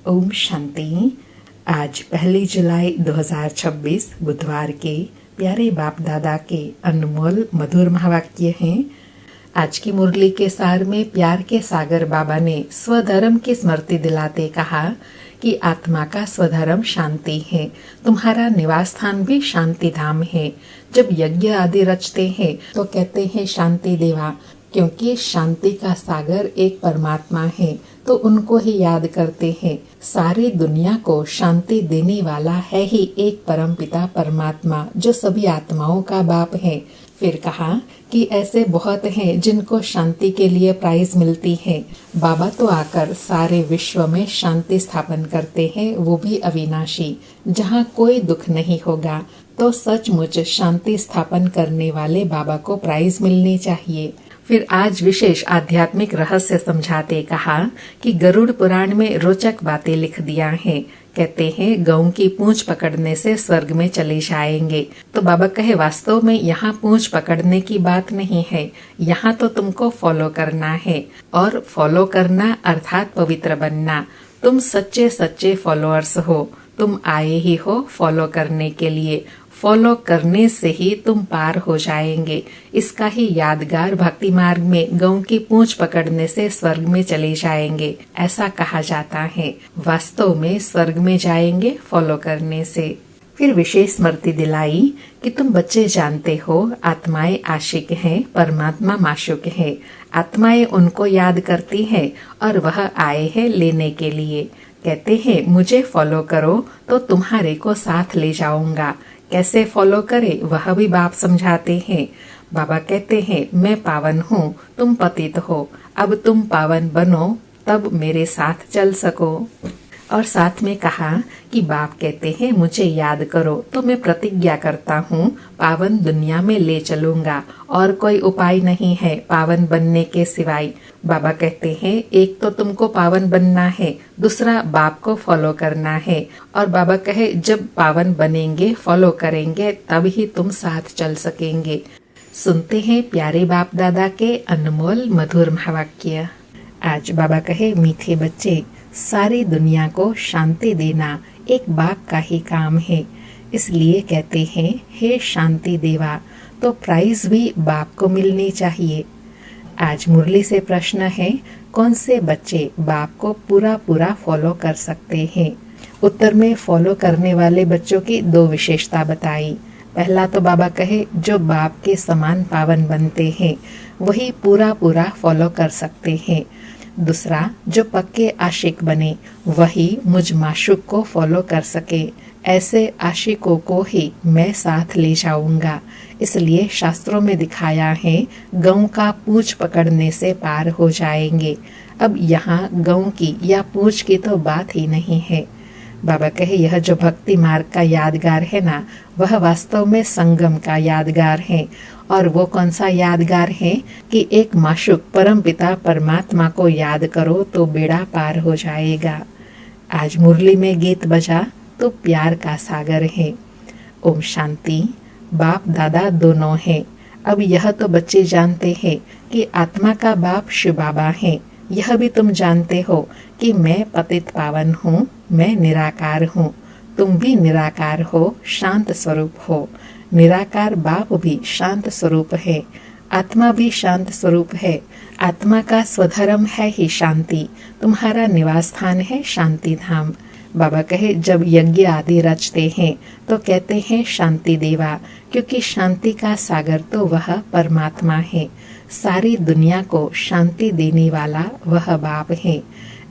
ओम शांति। आज 1 जुलाई 2026 बुधवार के प्यारे बाप दादा के अनमोल मधुर महावाक्य हैं। आज की मुरली के सार में प्यार के सागर बाबा ने स्वधर्म की स्मृति दिलाते कहा कि आत्मा का स्वधर्म शांति है। तुम्हारा निवास स्थान भी शांति धाम है। जब यज्ञ आदि रचते हैं तो कहते हैं शांति देवा, क्योंकि शांति का सागर एक परमात्मा है तो उनको ही याद करते हैं। सारी दुनिया को शांति देने वाला है ही एक परम पिता परमात्मा जो सभी आत्माओं का बाप है। फिर कहा कि ऐसे बहुत हैं जिनको शांति के लिए प्राइज मिलती है। बाबा तो आकर सारे विश्व में शांति स्थापन करते हैं, वो भी अविनाशी, जहाँ कोई दुख नहीं होगा। तो सचमुच शांति स्थापन करने वाले बाबा को प्राइज मिलनी चाहिए। फिर आज विशेष आध्यात्मिक रहस्य समझाते कहा कि गरुड़ पुराण में रोचक बातें लिख दिया है। कहते हैं गऊ की पूंछ पकड़ने से स्वर्ग में चले जाएंगे। तो बाबा कहे वास्तव में यहाँ पूंछ पकड़ने की बात नहीं है, यहाँ तो तुमको फॉलो करना है। और फॉलो करना अर्थात पवित्र बनना। तुम सच्चे सच्चे फॉलोअर्स हो, तुम आए ही हो फॉलो करने के लिए। फॉलो करने से ही तुम पार हो जाएंगे। इसका ही यादगार भक्ति मार्ग में गऊ की पूंछ पकड़ने से स्वर्ग में चले जाएंगे ऐसा कहा जाता है। वास्तव में स्वर्ग में जाएंगे फॉलो करने से। फिर विशेष स्मृति दिलाई कि तुम बच्चे जानते हो आत्माएं आशिक हैं, परमात्मा माशूक है। आत्माएं उनको याद करती है और वह आए हैं लेने के लिए। कहते हैं मुझे फॉलो करो तो तुम्हारे को साथ ले जाऊंगा। कैसे फॉलो करे वह भी बाप समझाते हैं। बाबा कहते हैं मैं पावन हूँ, तुम पतित हो, अब तुम पावन बनो तब मेरे साथ चल सको। और साथ में कहा कि बाप कहते हैं मुझे याद करो तो मैं प्रतिज्ञा करता हूँ पावन दुनिया में ले चलूंगा और कोई उपाय नहीं है पावन बनने के सिवाय। बाबा कहते हैं एक तो तुमको पावन बनना है, दूसरा बाप को फॉलो करना है। और बाबा कहे जब पावन बनेंगे फॉलो करेंगे तब ही तुम साथ चल सकेंगे। सुनते हैं प्यारे बाप दादा के अनमोल मधुर महावाक्य। आज बाबा कहे मीठे बच्चे, सारी दुनिया को शांति देना एक बाप का ही काम है। इसलिए कहते हैं हे शांति देवा, तो प्राइज भी बाप को मिलनी चाहिए। आज मुरली से प्रश्न है कौन से बच्चे बाप को पूरा पूरा फॉलो कर सकते हैं। उत्तर में फॉलो करने वाले बच्चों की दो विशेषता बताई। पहला तो बाबा कहे जो बाप के समान पावन बनते हैं वही पूरा पूरा फॉलो कर सकते हैं। दूसरा जो पक्के आशिक बने वही मुझ माशूक को फॉलो कर सके। ऐसे आशिकों को ही मैं साथ ले जाऊंगा। इसलिए शास्त्रों में दिखाया है गऊ का पूंछ पकड़ने से पार हो जाएंगे। अब यहाँ गऊ की या पूंछ की तो बात ही नहीं है। बाबा कहे यह जो भक्ति मार्ग का यादगार है ना, वह वास्तव में संगम का यादगार है। और वो कौन सा यादगार है कि एक माशूक परम पिता परमात्मा को याद करो तो बेड़ा पार हो जाएगा। आज मुरली में गीत बजा तो प्यार का सागर है। ओम शांति। बाप दादा दोनों हैं। अब यह तो बच्चे जानते हैं कि आत्मा का बाप शिव बाबा है। यह भी तुम जानते हो कि मैं पतित पावन हूँ, मैं निराकार हूँ। तुम भी निराकार हो, शांत स्वरूप हो। निराकार बाप भी शांत स्वरूप है, आत्मा भी शांत स्वरूप है। आत्मा का स्वधर्म है ही शांति। तुम्हारा निवास स्थान है शांति धाम। बाबा कहे जब यज्ञ आदि रचते हैं तो कहते हैं शांति देवा, क्योंकि शांति का सागर तो वह परमात्मा है। सारी दुनिया को शांति देने वाला वह बाप है।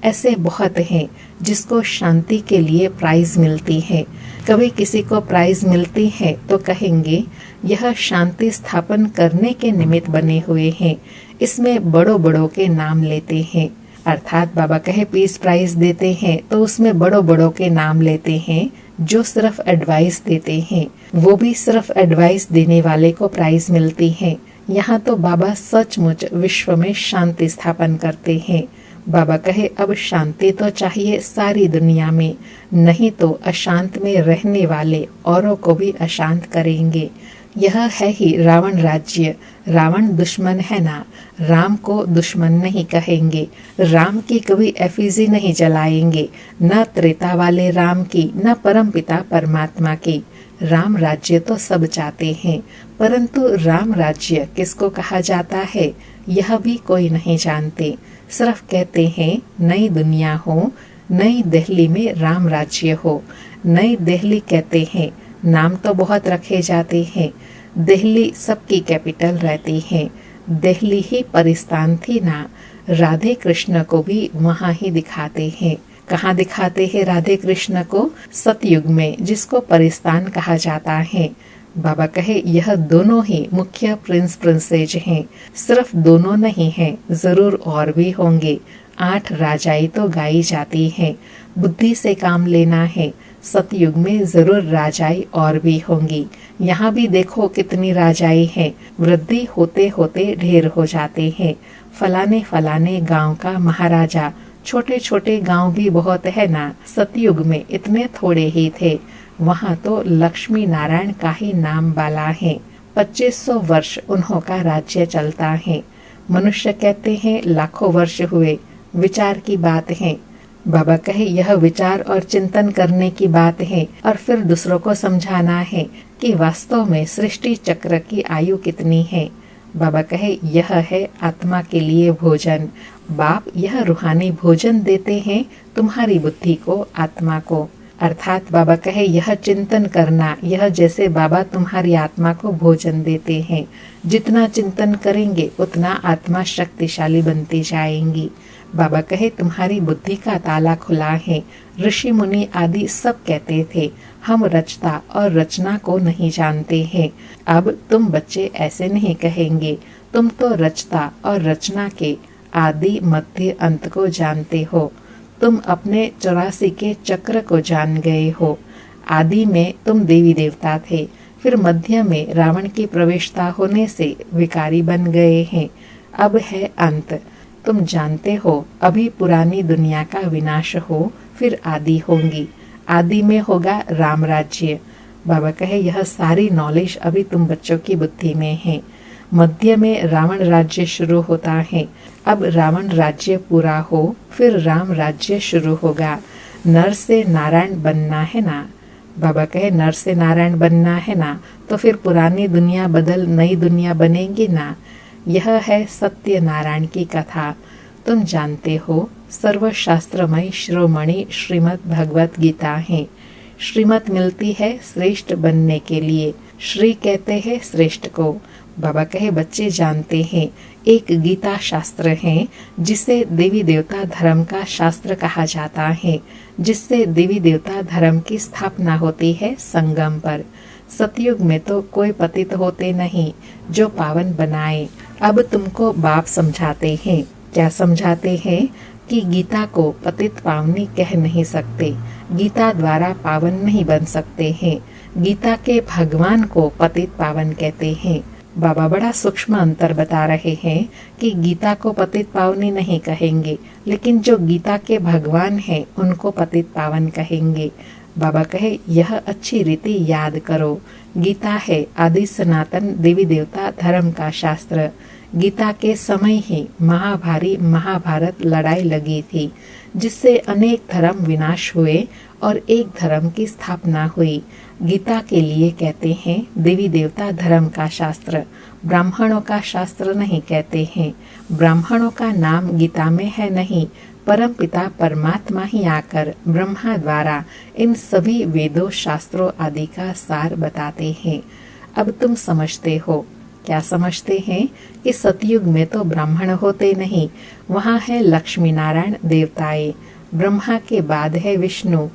ऐसे बहुत हैं जिसको शांति के लिए प्राइज मिलती है। कभी किसी को प्राइज मिलती है तो कहेंगे यह शांति स्थापन करने के निमित्त बने हुए हैं। इसमें बड़ों बड़ों के नाम लेते हैं। अर्थात बाबा कहे पीस प्राइज देते हैं तो उसमें बड़ों बड़ों के नाम लेते हैं जो सिर्फ एडवाइस देते हैं। वो भी सिर्फ एडवाइस देने वाले को प्राइज मिलती है। यहाँ तो बाबा सचमुच विश्व में शांति स्थापन करते हैं। बाबा कहे अब शांति तो चाहिए सारी दुनिया में, नहीं तो अशांत में रहने वाले औरों को भी अशांत करेंगे। यह है ही रावण राज्य। रावण दुश्मन है ना, राम को दुश्मन नहीं कहेंगे। राम की कभी एफिजी नहीं जलाएंगे, न त्रेता वाले राम की, न परमपिता परमात्मा की। राम राज्य तो सब चाहते हैं, परंतु राम राज्य किसको कहा जाता है यह भी कोई नहीं जानते। सिर्फ कहते हैं नई दुनिया हो, नई दिल्ली में राम राज्य हो। नई दिल्ली कहते हैं, नाम तो बहुत रखे जाते हैं। दिल्ली सबकी कैपिटल रहती है। दिल्ली ही परिस्तान थी ना। राधे कृष्ण को भी वहाँ ही दिखाते हैं। कहाँ दिखाते हैं राधे कृष्ण को? सतयुग में, जिसको परिस्तान कहा जाता है। बाबा कहे यह दोनों ही मुख्य प्रिंस प्रिंसेज हैं। सिर्फ दोनों नहीं हैं, जरूर और भी होंगे। 8 राजाई तो गाई जाती हैं। बुद्धि से काम लेना है। सतयुग में जरूर राजाई और भी होंगी। यहाँ भी देखो कितनी राजाई हैं। वृद्धि होते होते ढेर हो जाते हैं। फलाने फलाने गांव का महाराजा। छोटे छोटे गांव भी बहुत है ना। सतयुग में इतने थोड़े ही थे। वहाँ तो लक्ष्मी नारायण का ही नाम वाला है। 2500 वर्ष उन्हों का राज्य चलता है। मनुष्य कहते हैं लाखों वर्ष हुए। विचार की बात है। बाबा कहे यह विचार और चिंतन करने की बात है, और फिर दूसरों को समझाना है कि वास्तव में सृष्टि चक्र की आयु कितनी है। बाबा कहे यह है आत्मा के लिए भोजन। बाप यह रूहानी भोजन देते हैं तुम्हारी बुद्धि को, आत्मा को। अर्थात बाबा कहे यह चिंतन करना, यह जैसे बाबा तुम्हारी आत्मा को भोजन देते हैं। जितना चिंतन करेंगे उतना आत्मा शक्तिशाली बनती जाएंगी। बाबा कहे तुम्हारी बुद्धि का ताला खुला है। ऋषि मुनि आदि सब कहते थे हम रचता और रचना को नहीं जानते हैं। अब तुम बच्चे ऐसे नहीं कहेंगे। तुम तो रचता और रचना के आदि मध्य अंत को जानते हो। तुम अपने 84 के चक्र को जान गए हो। आदि में तुम देवी देवता थे, फिर मध्य में रावण की प्रवेशता होने से विकारी बन गए हैं। अब है अंत। तुम जानते हो अभी पुरानी दुनिया का विनाश हो, फिर आदि होंगी। आदि में होगा राम राज्य। बाबा कहे यह सारी नॉलेज अभी तुम बच्चों की बुद्धि में है। मध्य में रावण राज्य शुरू होता है। अब रावण राज्य पूरा हो, फिर राम राज्य शुरू होगा। नर से नारायण बनना है ना। बाबा कहे नर से नारायण बनना है ना, तो फिर पुरानी दुनिया बदल नई दुनिया बनेगी ना। यह है सत्य नारायण की कथा। तुम जानते हो सर्वशास्त्रमय शिरोमणि श्रीमद् भगवत गीता है। श्रीमत मिलती है श्रेष्ठ बनने के लिए। श्री कहते हैं श्रेष्ठ को। बाबा कहे बच्चे जानते हैं एक गीता शास्त्र है, जिसे देवी देवता धर्म का शास्त्र कहा जाता है, जिससे देवी देवता धर्म की स्थापना होती है संगम पर। सतयुग में तो कोई पतित होते नहीं जो पावन बनाए। अब तुमको बाप समझाते हैं। क्या समझाते हैं? कि गीता को पतित पावनी कह नहीं सकते। गीता द्वारा पावन नहीं बन सकते हैं। गीता के भगवान को पतित पावन कहते हैं। बाबा बड़ा सूक्ष्म अंतर बता रहे हैं कि गीता को पतित पावनी नहीं कहेंगे, लेकिन जो गीता के भगवान हैं उनको पतित पावन कहेंगे। बाबा कहे यह अच्छी रीति याद करो। गीता है आदि सनातन देवी देवता धर्म का शास्त्र। गीता के समय ही महाभारी महाभारत लड़ाई लगी थी, जिससे अनेक धर्म विनाश हुए और एक धर्म की स्थापना हुई। गीता के लिए कहते हैं देवी देवता धर्म का शास्त्र। ब्राह्मणों का शास्त्र नहीं कहते हैं। ब्राह्मणों का नाम गीता में है नहीं। परम पिता परमात्मा ही आकर ब्रह्मा द्वारा इन सभी वेदों शास्त्रों आदि का सार बताते हैं। अब तुम समझते हो। क्या समझते हैं? कि सतयुग में तो ब्राह्मण होते नहीं, वहाँ है लक्ष्मी नारायण देवताएं। ब्रह्मा के बाद है विष्णु।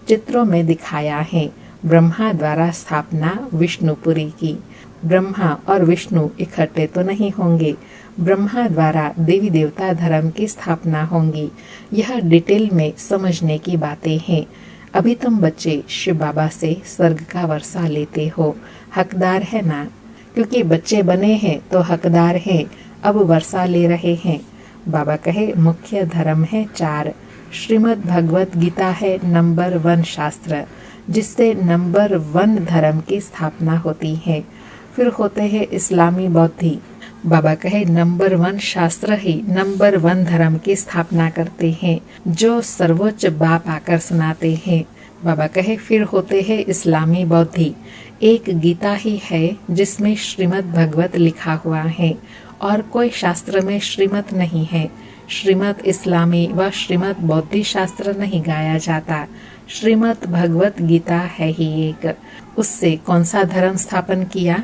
चित्रों में दिखाया है ब्रह्मा द्वारा स्थापना विष्णुपुरी की। ब्रह्मा और विष्णु इकट्ठे तो नहीं होंगे। ब्रह्मा द्वारा देवी देवता धर्म की स्थापना होंगी। यह डिटेल में समझने की बातें हैं। अभी तुम बच्चे शिव बाबा से स्वर्ग का वर्षा लेते हो। हकदार है ना? क्योंकि बच्चे बने हैं तो हकदार हैं। अब वर्षा ले रहे हैं। बाबा कहे मुख्य धर्म है 4। श्रीमद् भगवत गीता है नंबर 1 शास्त्र, जिससे नंबर 1 धर्म की स्थापना होती है। फिर होते हैं इस्लामी बौद्धि। बाबा कहे नंबर 1 शास्त्र ही नंबर 1 धर्म की स्थापना करते हैं, जो सर्वोच्च बाप आकर सुनाते हैं। बाबा कहे फिर होते हैं इस्लामी बौद्धि। एक गीता ही है जिसमें श्रीमद् भगवत लिखा हुआ है और कोई शास्त्र में श्रीमत नहीं है। श्रीमद् इस्लामी व श्रीमद् बौद्धि शास्त्र नहीं गाया जाता, श्रीमद् भगवत गीता है ही एक। उससे कौन सा धर्म स्थापन किया?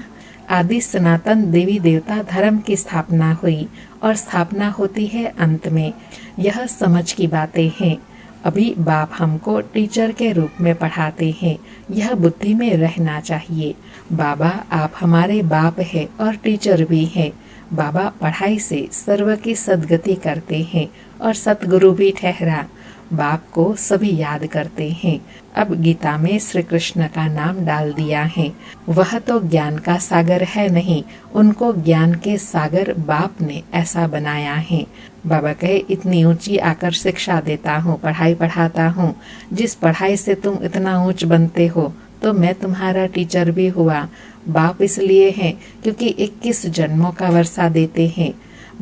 आदि सनातन देवी देवता धर्म की स्थापना हुई और स्थापना होती है अंत में। यह समझ की बातें हैं। अभी बाप हमको टीचर के रूप में पढ़ाते हैं, यह बुद्धि में रहना चाहिए। बाबा आप हमारे बाप है और टीचर भी हैं। बाबा पढ़ाई से सर्व की सद्गति करते हैं और सतगुरु भी ठहरा। बाप को सभी याद करते हैं। अब गीता में श्री कृष्ण का नाम डाल दिया है। वह तो ज्ञान का सागर है नहीं, उनको ज्ञान के सागर बाप ने ऐसा बनाया है। बाबा कहे इतनी ऊंची आकर शिक्षा देता हूँ, पढ़ाई पढ़ाता हूँ। जिस पढ़ाई से तुम इतना ऊंच बनते हो तो मैं तुम्हारा टीचर भी हुआ। बाप इसलिए हैं क्योंकि 21 जन्मों का वर्षा देते हैं।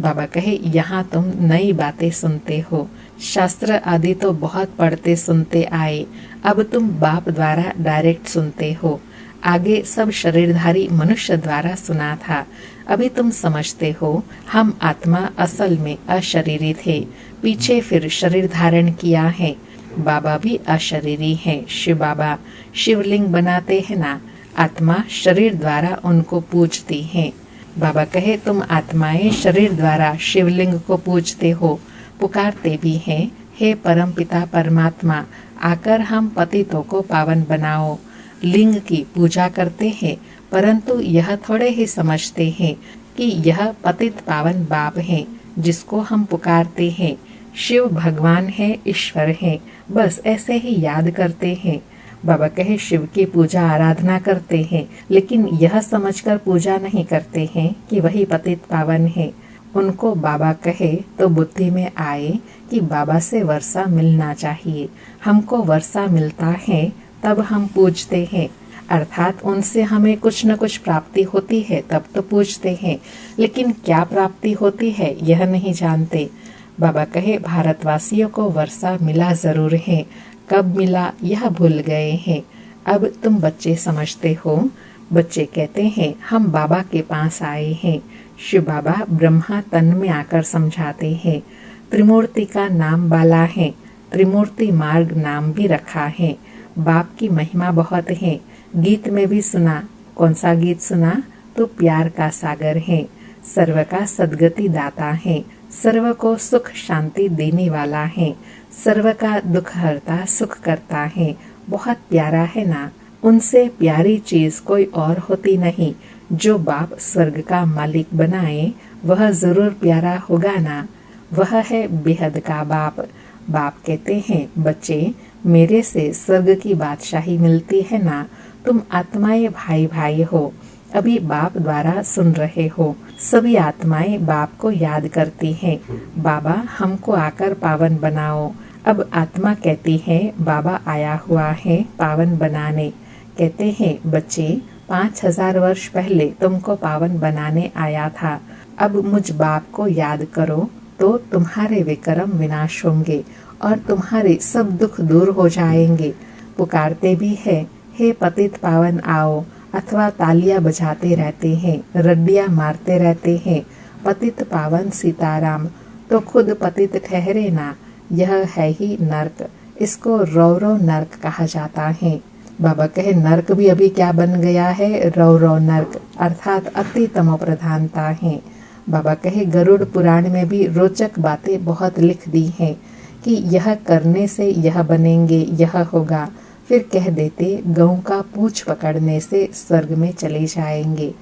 बाबा कहे यहाँ तुम नई बातें सुनते हो, शास्त्र आदि तो बहुत पढ़ते सुनते आए, अब तुम बाप द्वारा डायरेक्ट सुनते हो। आगे सब शरीरधारी मनुष्य द्वारा सुना था, अभी तुम समझते हो हम आत्मा असल में अशरीरी थे, पीछे फिर शरीर धारण किया है। बाबा भी अशरीरी हैं। शिव बाबा शिवलिंग बनाते हैं ना, आत्मा शरीर द्वारा उनको पूजती हैं। बाबा कहे तुम आत्माएं शरीर द्वारा शिवलिंग को पूजते हो, पुकारते भी हैं, हे परम पिता परमात्मा आकर हम पतितों को पावन बनाओ। लिंग की पूजा करते हैं, परंतु यह थोड़े ही समझते हैं कि यह पतित पावन बाप हैं जिसको हम पुकारते हैं। शिव भगवान है, ईश्वर है, बस ऐसे ही याद करते हैं। बाबा कहे शिव की पूजा आराधना करते हैं, लेकिन यह समझकर पूजा नहीं करते हैं कि वही पतित पावन है। उनको बाबा कहे तो बुद्धि में आए कि बाबा से वर्षा मिलना चाहिए, हमको वर्षा मिलता है तब हम पूजते हैं, अर्थात उनसे हमें कुछ न कुछ प्राप्ति होती है तब तो पूजते हैं, लेकिन क्या प्राप्ति होती है यह नहीं जानते। बाबा कहे भारतवासियों को वर्षा मिला जरूर है, कब मिला यह भूल गए हैं। अब तुम बच्चे समझते हो। बच्चे कहते हैं हम बाबा के पास आए हैं। शिव बाबा ब्रह्मा तन में आकर समझाते हैं। त्रिमूर्ति का नाम बाला है, त्रिमूर्ति मार्ग नाम भी रखा है। बाप की महिमा बहुत है। गीत में भी सुना, कौन सा गीत सुना? तो प्यार का सागर है, सर्व का सद्गति दाता है, सर्व को सुख शांति देने वाला है, सर्व का दुख हरता सुख करता है। बहुत प्यारा है ना। उनसे प्यारी चीज कोई और होती नहीं। जो बाप स्वर्ग का मालिक बनाए वह जरूर प्यारा होगा ना। वह है बेहद का बाप। बाप कहते हैं बच्चे मेरे से स्वर्ग की बादशाही मिलती है ना। तुम आत्माएं भाई भाई हो, अभी बाप द्वारा सुन रहे हो। सभी आत्माएं बाप को याद करती हैं, बाबा हमको आकर पावन बनाओ। अब आत्मा कहती है बाबा आया हुआ है पावन बनाने। कहते हैं बच्चे 5000 वर्ष पहले तुमको पावन बनाने आया था। अब मुझ बाप को याद करो तो तुम्हारे विक्रम विनाश होंगे और तुम्हारे सब दुख दूर हो जाएंगे। पुकारते भी है हे पतित पावन आओ, अथवा तालियां बजाते रहते हैं, रड्डियां मारते रहते हैं पतित पावन सीताराम, तो खुद पतित ठहरे ना। यह है ही नर्क, इसको रौरव नर्क कहा जाता है। बाबा कहे नर्क भी अभी क्या बन गया है, रौरव नर्क अर्थात अति तमो प्रधानता है। बाबा कहे गरुड़ पुराण में भी रोचक बातें बहुत लिख दी हैं कि यह करने से यह बनेंगे, यह होगा। फिर कह देते गऊ का पूंछ पकड़ने से स्वर्ग में चले जाएंगे।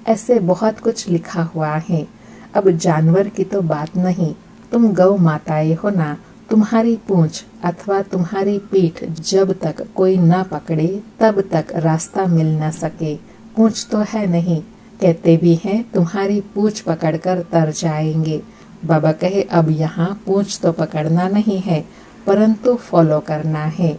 ऐसे बहुत कुछ लिखा हुआ है। अब जानवर की तो बात नहीं, तुम गौ माताएं हो ना, तुम्हारी पूंछ अथवा तुम्हारी पीठ जब तक कोई न पकड़े तब तक रास्ता मिल न सके। पूंछ तो है नहीं, कहते भी हैं तुम्हारी पूंछ पकड़कर तर जाएंगे। बाबा कहे अब यहाँ पूंछ तो पकड़ना नहीं है, परंतु फॉलो करना है।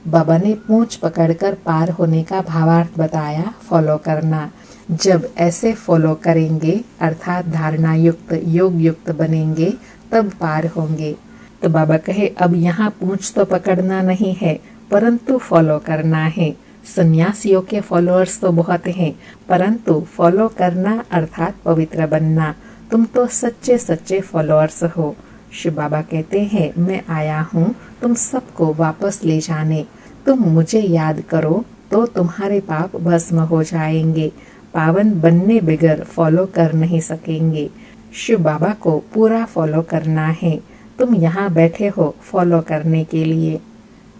बाबा ने पूंछ पकड़कर पार होने का भावार्थ बताया, फॉलो करना। जब ऐसे फॉलो करेंगे अर्थात धारणा युक्त योग युक्त बनेंगे तब पार होंगे। तो बाबा कहे अब यहाँ पूंछ तो पकड़ना नहीं है परंतु फॉलो करना है। सन्यासियों के फॉलोअर्स तो बहुत हैं परंतु फॉलो करना अर्थात पवित्र बनना, तुम तो सच्चे सच्चे फॉलोअर्स हो। शिव बाबा कहते हैं मैं आया हूँ तुम सबको वापस ले जाने। तुम मुझे याद करो तो तुम्हारे पाप भस्म हो जाएंगे। पावन बनने बगैर फॉलो कर नहीं सकेंगे। शिव बाबा को पूरा फॉलो करना है। तुम यहाँ बैठे हो फॉलो करने के लिए।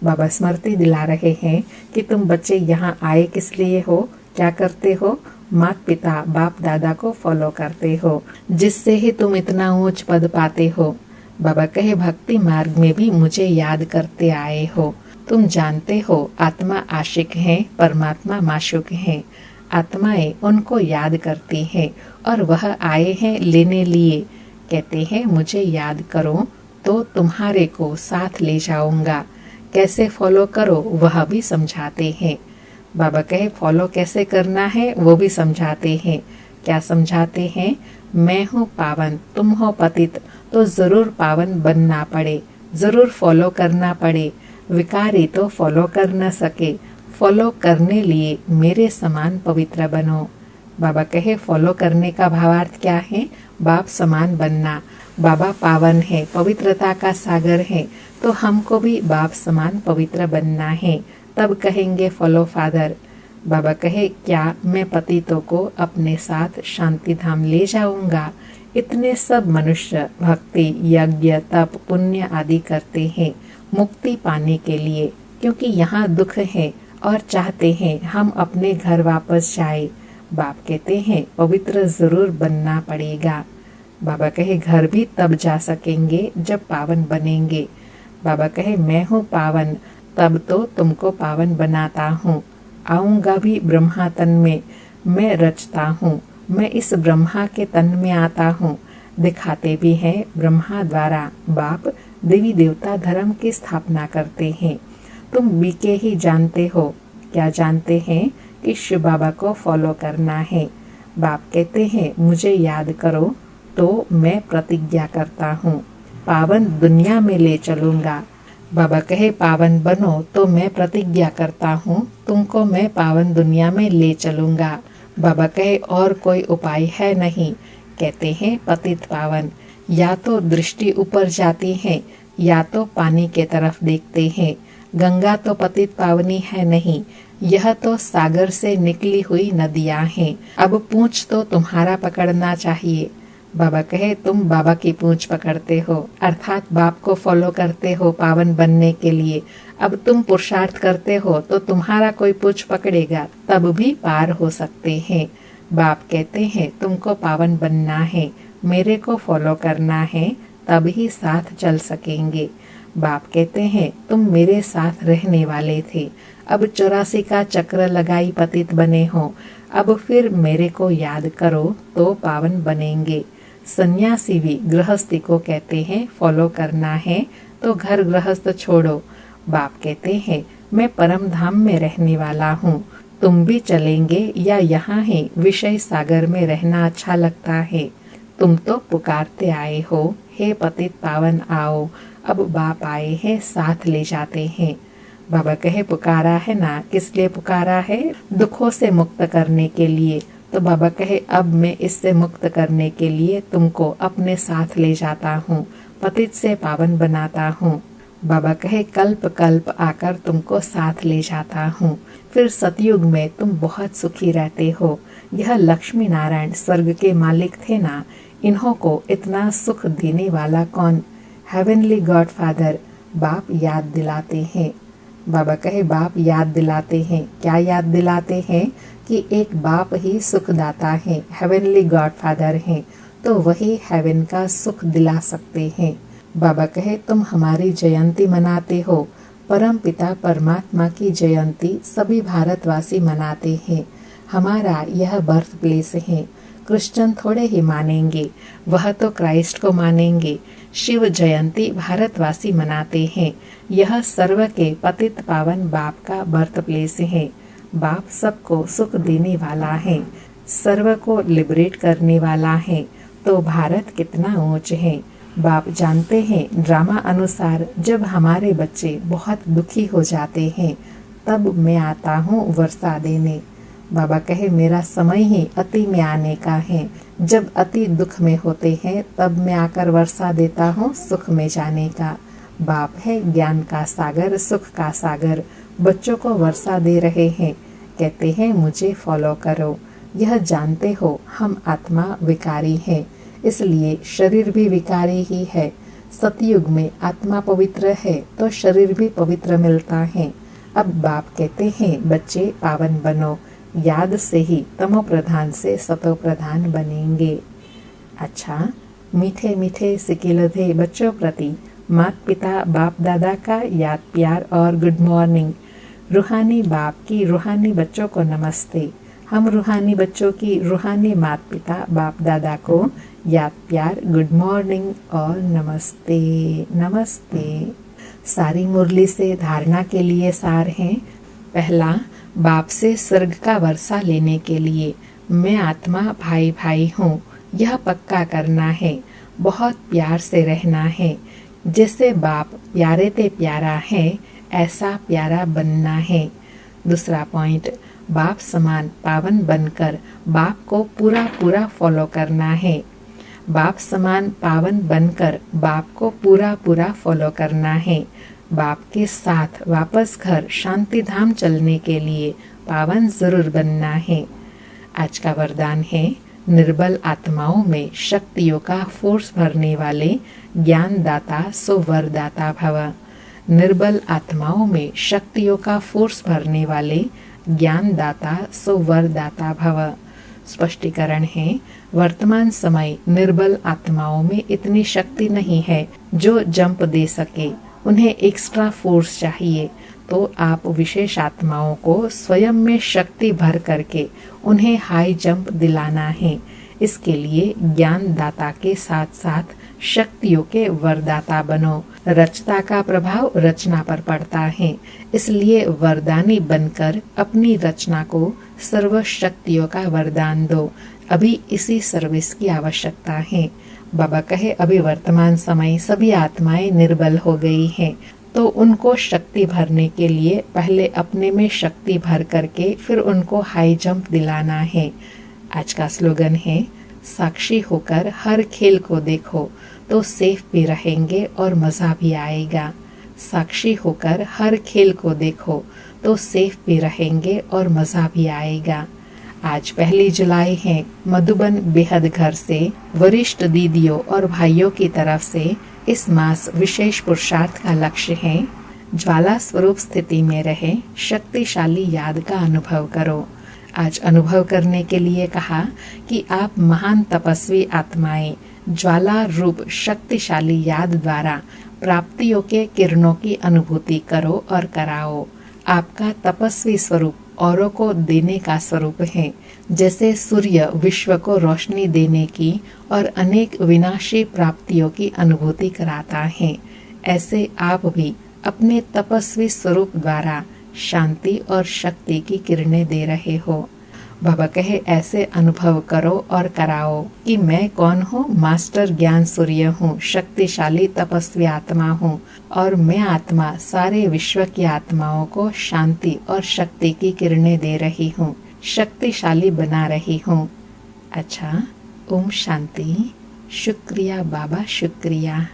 बाबा स्मृति दिला रहे हैं कि तुम बच्चे यहाँ आए किस लिए हो, क्या करते हो? माता पिता बाप दादा को फॉलो करते हो, जिससे ही तुम इतना ऊंच पद पाते हो। बाबा कहे भक्ति मार्ग में भी मुझे याद करते आए हो। तुम जानते हो आत्मा आशिक है, परमात्मा माशूक है। आत्माएं उनको याद करती हैं और वह आए हैं लेने लिए। कहते हैं मुझे याद करो तो तुम्हारे को साथ ले जाऊंगा। कैसे फॉलो करो वह भी समझाते हैं। बाबा कहे फॉलो कैसे करना है वो भी समझाते हैं। क्या समझाते हैं? मैं हूँ पावन, तुम हो पतित, तो जरूर पावन बनना पड़े, जरूर फॉलो करना पड़े। विकारी तो फॉलो कर न सके, फॉलो करने लिए मेरे समान पवित्र बनो। बाबा कहे फॉलो करने का भावार्थ क्या है? बाप समान बनना। बाबा पावन है, पवित्रता का सागर है, तो हमको भी बाप समान पवित्र बनना है। तब कहेंगे फॉलो फादर। बाबा कहे क्या मैं पतितों को अपने साथ शांति धाम ले जाऊंगा? इतने सब मनुष्य भक्ति यज्ञ तप पुण्य आदि करते हैं मुक्ति पाने के लिए, क्योंकि यहाँ दुख है और चाहते हैं हम अपने घर वापस जाए। बाप कहते हैं पवित्र जरूर बनना पड़ेगा। बाबा कहे घर भी तब जा सकेंगे जब पावन बनेंगे। बाबा कहे मैं हूँ पावन, तब तो तुमको पावन बनाता हूँ। आऊंगा भी ब्रह्मा तन में, मैं रचता हूँ, मैं इस ब्रह्मा के तन में आता हूँ। दिखाते भी हैं ब्रह्मा द्वारा बाप देवी देवता धर्म की स्थापना करते हैं। तुम बीके ही जानते हो। क्या जानते हैं? कि शिव बाबा को फॉलो करना है। बाप कहते हैं मुझे याद करो तो मैं प्रतिज्ञा करता हूँ पावन दुनिया में ले चलूंगा। बाबा कहे पावन बनो तो मैं प्रतिज्ञा करता हूँ तुमको मैं पावन दुनिया में ले चलूंगा। बाबा कहे और कोई उपाय है नहीं। कहते हैं पतित पावन, या तो दृष्टि ऊपर जाती है या तो पानी के तरफ देखते हैं। गंगा तो पतित पावनी है नहीं, यह तो सागर से निकली हुई नदियां हैं। अब पूंछ तो तुम्हारा पकड़ना चाहिए। बाबा कहे तुम बाबा की पूंछ पकड़ते हो अर्थात बाप को फॉलो करते हो पावन बनने के लिए। अब तुम पुरुषार्थ करते हो तो तुम्हारा कोई पूंछ पकड़ेगा तब भी पार हो सकते हैं। बाप कहते हैं तुमको पावन बनना है, मेरे को फॉलो करना है, तब ही साथ चल सकेंगे। बाप कहते हैं तुम मेरे साथ रहने वाले थे, अब 84 का चक्र लगाई पतित बने हो। अब फिर मेरे को याद करो तो पावन बनेंगे। सन्यासी भी गृहस्थी को कहते हैं फॉलो करना है तो घर गृहस्थ छोड़ो। बाप कहते हैं मैं परम धाम में रहने वाला हूँ, तुम भी चलेंगे या यहाँ ही विषय सागर में रहना अच्छा लगता है? तुम तो पुकारते आए हो हे पतित पावन आओ। अब बाप आए हैं साथ ले जाते हैं। बाबा कहे पुकारा है ना, किस लिए पुकारा है? दुखों से मुक्त करने के लिए। तो बाबा कहे अब मैं इससे मुक्त करने के लिए तुमको अपने साथ ले जाता हूँ, पतित से पावन बनाता हूँ। बाबा कहे कल्प कल्प आकर तुमको साथ ले जाता हूँ। फिर सतयुग में तुम बहुत सुखी रहते हो। यह लक्ष्मी नारायण स्वर्ग के मालिक थे ना, इन्हों को इतना सुख देने वाला कौन? हेवनली गॉड फादर बाप याद दिलाते हैं। बाबा कहे बाप याद दिलाते हैं। क्या याद दिलाते हैं? कि एक बाप ही सुखदाता है, हेवनली गॉड फादर हैं, तो वही हेवन का सुख दिला सकते हैं। बाबा कहे तुम हमारी जयंती मनाते हो। परम पिता परमात्मा की जयंती सभी भारतवासी मनाते हैं। हमारा यह बर्थ प्लेस है। क्रिश्चियन थोड़े ही मानेंगे, वह तो क्राइस्ट को मानेंगे। शिव जयंती भारतवासी मनाते हैं। यह सर्व के पतित पावन बाप का बर्थ प्लेस है। बाप सबको सुख देने वाला है। सर्व को लिबरेट करने वाला है तो भारत कितना ऊंच है। बाप जानते हैं ड्रामा अनुसार जब हमारे बच्चे बहुत दुखी हो जाते हैं तब मैं आता हूँ वर्षा देने। बाबा कहे मेरा समय ही अति में आने का है। जब अति दुख में होते हैं तब मैं आकर वर्षा देता हूँ सुख में जाने का। बाप है ज्ञान का सागर, सुख का सागर। बच्चों को वर्षा दे रहे हैं, कहते हैं मुझे फॉलो करो। यह जानते हो हम आत्मा विकारी है, इसलिए शरीर भी विकारी ही है। सतयुग में आत्मा पवित्र है तो शरीर भी पवित्र मिलता है। अब बाप कहते हैं बच्चे पावन बनो, याद से ही तमो प्रधान से सतो प्रधान बनेंगे। अच्छा, मीठे मीठे सिकिलधे बच्चों प्रति माता पिता बाप दादा का याद प्यार और गुड मॉर्निंग। रूहानी बाप की रूहानी बच्चों को नमस्ते। हम रूहानी बच्चों की रूहानी माता पिता बाप दादा को याद प्यार गुड मॉर्निंग और नमस्ते नमस्ते। सारी मुरली से धारणा के लिए सार हैं। पहला, बाप से स्वर्ग का वर्षा लेने के लिए मैं आत्मा भाई भाई हूँ, यह पक्का करना है। बहुत प्यार से रहना है। जैसे बाप प्यारे ते प्यारा है ऐसा प्यारा बनना है। दूसरा पॉइंट, बाप समान पावन बनकर बाप को पूरा पूरा फॉलो करना है। बाप समान पावन बनकर बाप को पूरा पूरा फॉलो करना है। बाप के साथ वापस घर शांति धाम चलने के लिए पावन जरूर बनना है। आज का वरदान है, निर्बल आत्माओं में शक्तियों का फोर्स भरने वाले ज्ञान दाता सो वरदाता भव। निर्बल आत्माओं में शक्तियों का फोर्स भरने वाले ज्ञान दाता सो वरदाता भव। स्पष्टीकरण है, वर्तमान समय निर्बल आत्माओं में इतनी शक्ति नहीं है जो जंप दे सके। उन्हें एक्स्ट्रा फोर्स चाहिए, तो आप विशेष आत्माओं को स्वयं में शक्ति भर करके उन्हें हाई जंप दिलाना है। इसके लिए ज्ञान दाता के साथ साथ शक्तियों के वरदाता बनो। रचता का प्रभाव रचना पर पड़ता है, इसलिए वरदानी बनकर अपनी रचना को सर्व शक्तियों का वरदान दो। अभी इसी सर्विस की आवश्यकता है। बाबा कहे अभी वर्तमान समय सभी आत्माएं निर्बल हो गई हैं, तो उनको शक्ति भरने के लिए पहले अपने में शक्ति भर करके फिर उनको हाई जंप दिलाना है। आज का स्लोगन है, साक्षी होकर हर खेल को देखो तो सेफ भी रहेंगे और मजा भी आएगा। साक्षी होकर हर खेल को देखो तो सेफ भी रहेंगे और मजा भी आएगा। आज 1 जुलाई है। मधुबन बेहद घर से वरिष्ठ दीदियों और भाइयों की तरफ से इस मास विशेष पुरुषार्थ का लक्ष्य है, ज्वाला स्वरूप स्थिति में रहे शक्तिशाली याद का अनुभव करो। आज अनुभव करने के लिए कहा कि आप महान तपस्वी आत्माएं ज्वाला रूप शक्तिशाली याद द्वारा प्राप्तियों के किरणों की अनुभूति करो और कराओ। आपका तपस्वी स्वरूप औरों को देने का स्वरूप है। जैसे सूर्य विश्व को रोशनी देने की और अनेक विनाशी प्राप्तियों की अनुभूति कराता है, ऐसे आप भी अपने तपस्वी स्वरूप द्वारा शांति और शक्ति की किरणें दे रहे हो। बाबा कहे ऐसे अनुभव करो और कराओ कि मैं कौन हूँ। मास्टर ज्ञान सूर्य हूँ, शक्तिशाली तपस्वी आत्मा हूँ और मैं आत्मा सारे विश्व की आत्माओं को शांति और शक्ति की किरणें दे रही हूँ, शक्तिशाली बना रही हूँ। अच्छा, ओम शांति। शुक्रिया बाबा, शुक्रिया।